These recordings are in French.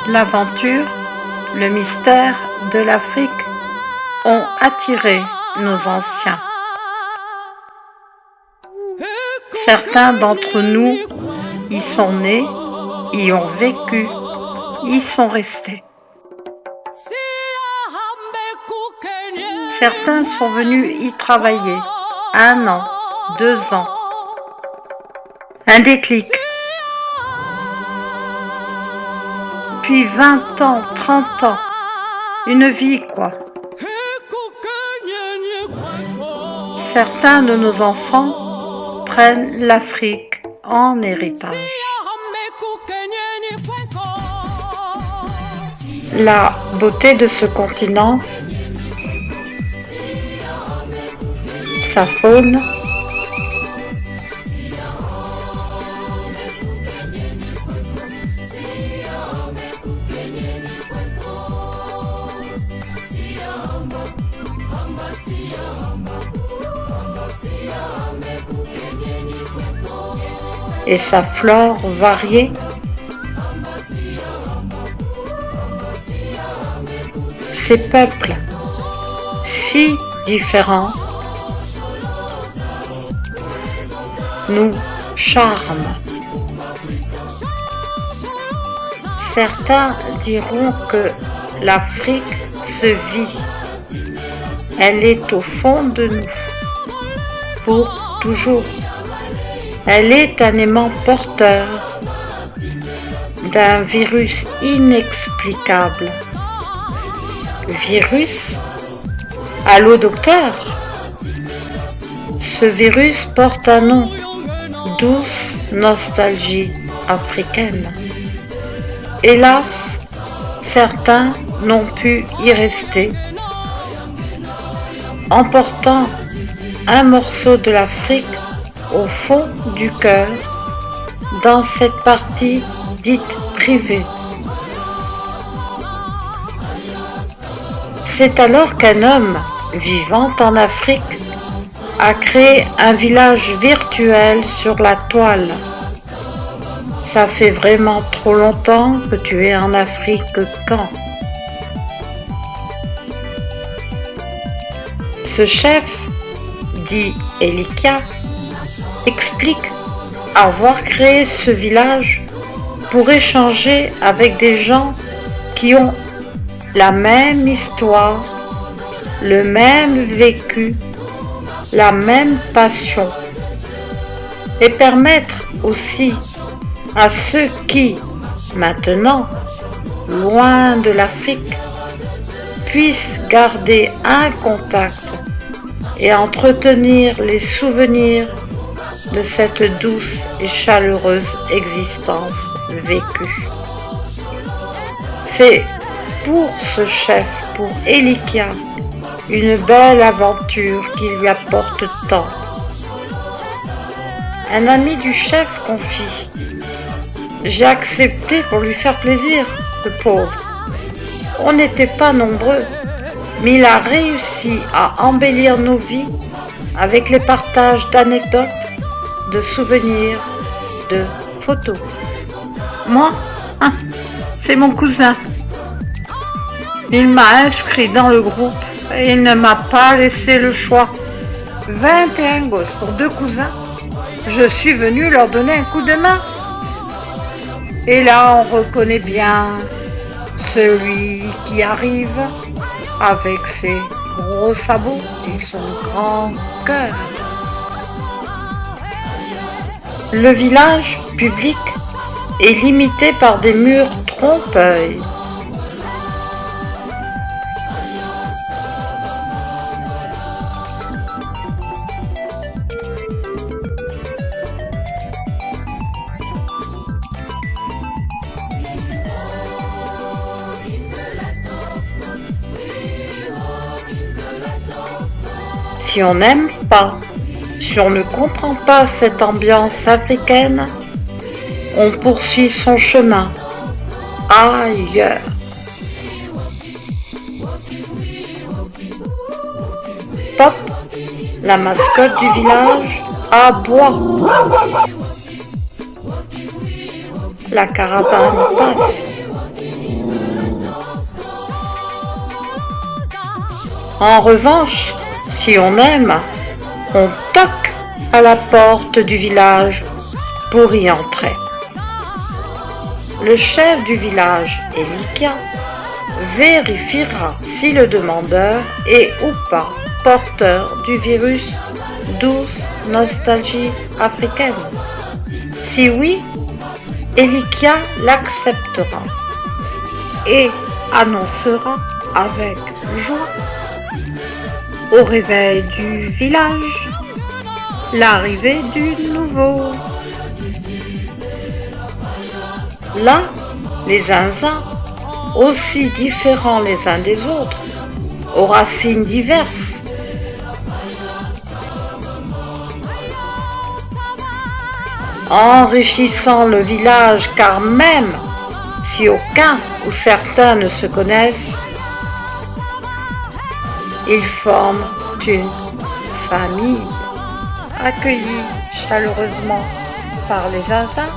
L'aventure, le mystère de l'Afrique ont attiré nos anciens. Certains d'entre nous y sont nés, y ont vécu, y sont restés. Certains sont venus y travailler 1 an, 2 ans. Un déclic. Puis 20 ans, 30 ans. Une vie, quoi. Certains de nos enfants prennent l'Afrique en héritage. La beauté de ce continent, sa faune, et sa flore variée, ses peuples si différents nous charment. Certains diront que l'Afrique se vit, elle est au fond de nous, pour toujours. Elle est un aimant porteur d'un virus inexplicable. Virus? Allô, docteur? Ce virus porte un nom, douce nostalgie africaine. Hélas, certains n'ont pu y rester, emportant un morceau de l'Afrique au fond du cœur, dans cette partie dite privée. C'est alors qu'un homme vivant en Afrique a créé un village virtuel sur la toile. Ça fait vraiment trop longtemps que tu es en Afrique quand? Ce chef, dit Elikia, explique avoir créé ce village pour échanger avec des gens qui ont la même histoire, le même vécu, la même passion, et permettre aussi à ceux qui, maintenant, loin de l'Afrique, puissent garder un contact et entretenir les souvenirs de cette douce et chaleureuse existence vécue. C'est pour ce chef, pour Elikia, une belle aventure qui lui apporte tant. Un ami du chef confie: j'ai accepté pour lui faire plaisir, le pauvre. On n'était pas nombreux, mais il a réussi à embellir nos vies avec les partages d'anecdotes, de souvenirs, de photos. Moi, c'est mon cousin. Il m'a inscrit dans le groupe et il ne m'a pas laissé le choix. 21 gosses pour 2 cousins. Je suis venue leur donner un coup de main. Et là, on reconnaît bien celui qui arrive avec ses gros sabots et son grand cœur. Le village public est limité par des murs trompe-œil. Si on n'aime pas, si on ne comprend pas cette ambiance africaine, on poursuit son chemin ailleurs. Pop, la mascotte du village, aboie. la caravane passe. En revanche, si on aime, on toque à la porte du village pour y entrer. Le chef du village, Elikia, vérifiera si le demandeur est ou pas porteur du virus douce nostalgie africaine. Si oui, Elikia l'acceptera et annoncera avec joie au réveil du village l'arrivée du nouveau. Là, les zinzins, aussi différents les uns des autres, aux racines diverses, enrichissant le village, car même si aucun ou certains ne se connaissent, ils forment une famille. Accueillis chaleureusement par les zinzins,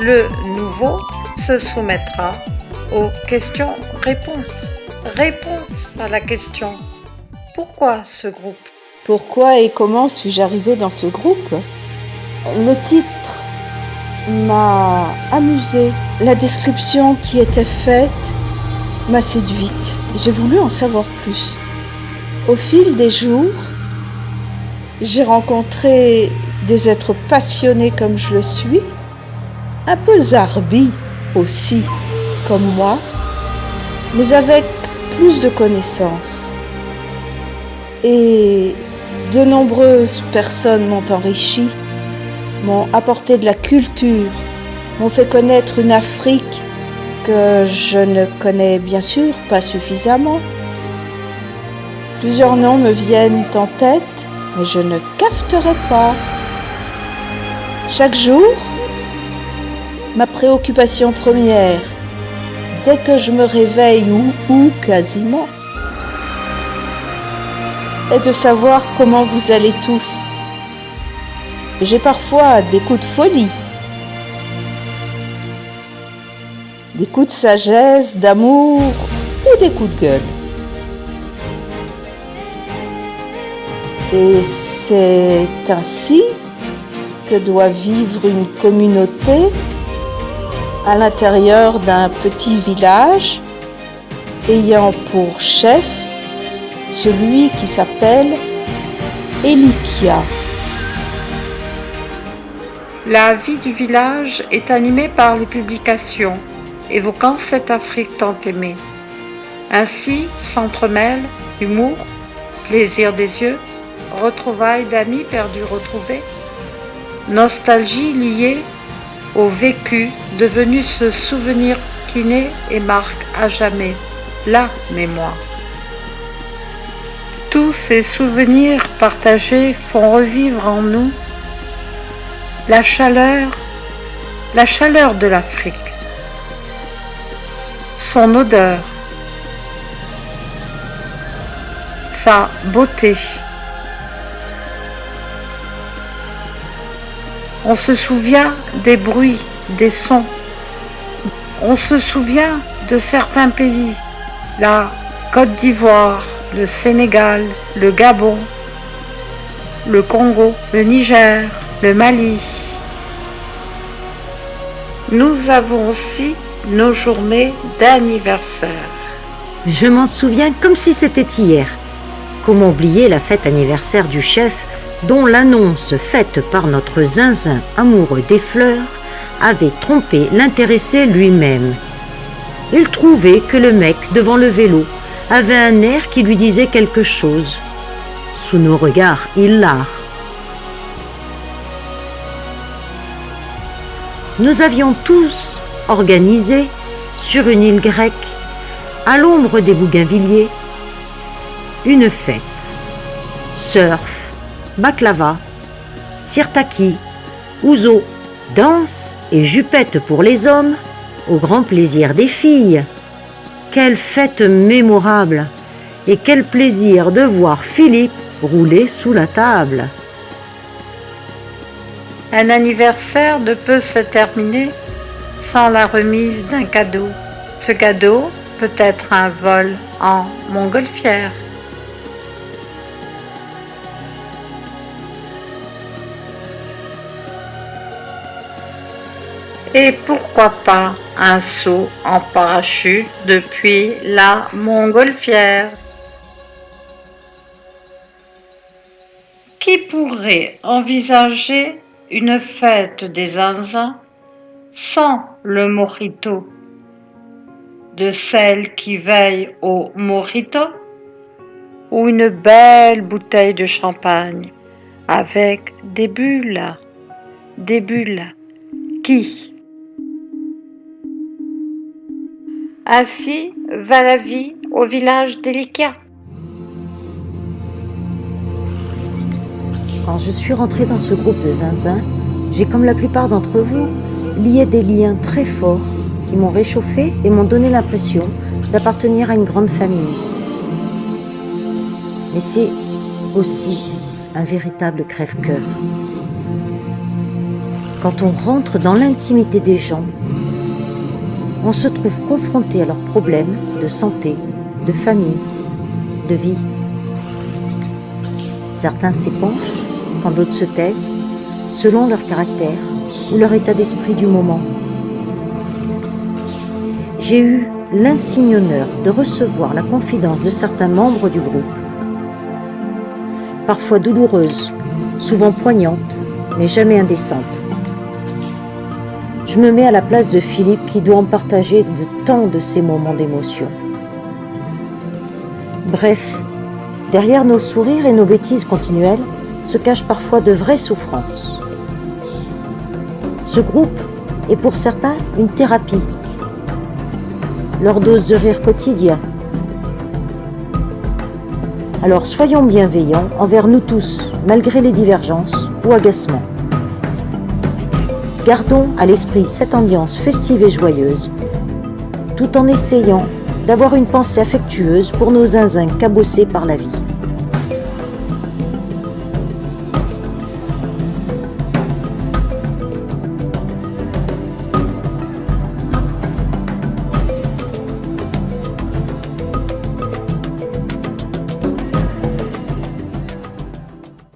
le nouveau se soumettra aux questions-réponses. Réponse à la question: pourquoi ce groupe? Pourquoi et comment suis-je arrivée dans ce groupe? Le titre m'a amusée. La description qui était faite m'a séduite. J'ai voulu en savoir plus. Au fil des jours, j'ai rencontré des êtres passionnés comme je le suis, un peu zarbis aussi, comme moi, mais avec plus de connaissances. Et de nombreuses personnes m'ont enrichi, m'ont apporté de la culture, m'ont fait connaître une Afrique que je ne connais bien sûr pas suffisamment. Plusieurs noms me viennent en tête, mais je ne cafeterai pas. Chaque jour, ma préoccupation première, dès que je me réveille ou quasiment, est de savoir comment vous allez tous. J'ai parfois des coups de folie, des coups de sagesse, d'amour ou des coups de gueule. Et c'est ainsi que doit vivre une communauté à l'intérieur d'un petit village ayant pour chef celui qui s'appelle Elikia. La vie du village est animée par les publications évoquant cette Afrique tant aimée. Ainsi s'entremêlent humour, plaisir des yeux, retrouvailles d'amis perdus retrouvés, nostalgie liée au vécu devenu ce souvenir qui naît et marque à jamais la mémoire. Tous ces souvenirs partagés font revivre en nous la chaleur de l'Afrique, son odeur, sa beauté. On se souvient des bruits, des sons. On se souvient de certains pays, la Côte d'Ivoire, le Sénégal, le Gabon, le Congo, le Niger, le Mali. Nous avons aussi nos journées d'anniversaire. Je m'en souviens comme si c'était hier. Comment oublier la fête anniversaire du chef dont l'annonce faite par notre zinzin amoureux des fleurs avait trompé l'intéressé lui-même. Il trouvait que le mec devant le vélo avait un air qui lui disait quelque chose. Sous nos regards hilars, nous avions tous organisé sur une île grecque, à l'ombre des bougainvilliers, une fête. Surf, baklava, sirtaki, ouzo, danse et jupette pour les hommes, au grand plaisir des filles. Quelle fête mémorable et quel plaisir de voir Philippe rouler sous la table. Un anniversaire ne peut se terminer sans la remise d'un cadeau. Ce cadeau peut être un vol en montgolfière. Et pourquoi pas un saut en parachute depuis la montgolfière? Qui pourrait envisager une fête des zinzins sans le mojito? De celle qui veille au mojito? Ou une belle bouteille de champagne avec des bulles? Des bulles. Qui? Ainsi va la vie au village délicat. Quand je suis rentrée dans ce groupe de zinzins, j'ai, comme la plupart d'entre vous, lié des liens très forts qui m'ont réchauffée et m'ont donné l'impression d'appartenir à une grande famille. Mais c'est aussi un véritable crève-cœur. Quand on rentre dans l'intimité des gens, on se trouve confronté à leurs problèmes de santé, de famille, de vie. Certains s'épanchent, quand d'autres se taisent, selon leur caractère ou leur état d'esprit du moment. J'ai eu l'insigne honneur de recevoir la confidence de certains membres du groupe, parfois douloureuse, souvent poignante, mais jamais indécente. Je me mets à la place de Philippe qui doit en partager de tant de ces moments d'émotion. Bref, derrière nos sourires et nos bêtises continuelles se cachent parfois de vraies souffrances. Ce groupe est pour certains une thérapie, leur dose de rire quotidien. Alors soyons bienveillants envers nous tous, malgré les divergences ou agacements. Gardons à l'esprit cette ambiance festive et joyeuse, tout en essayant d'avoir une pensée affectueuse pour nos zinzins cabossés par la vie.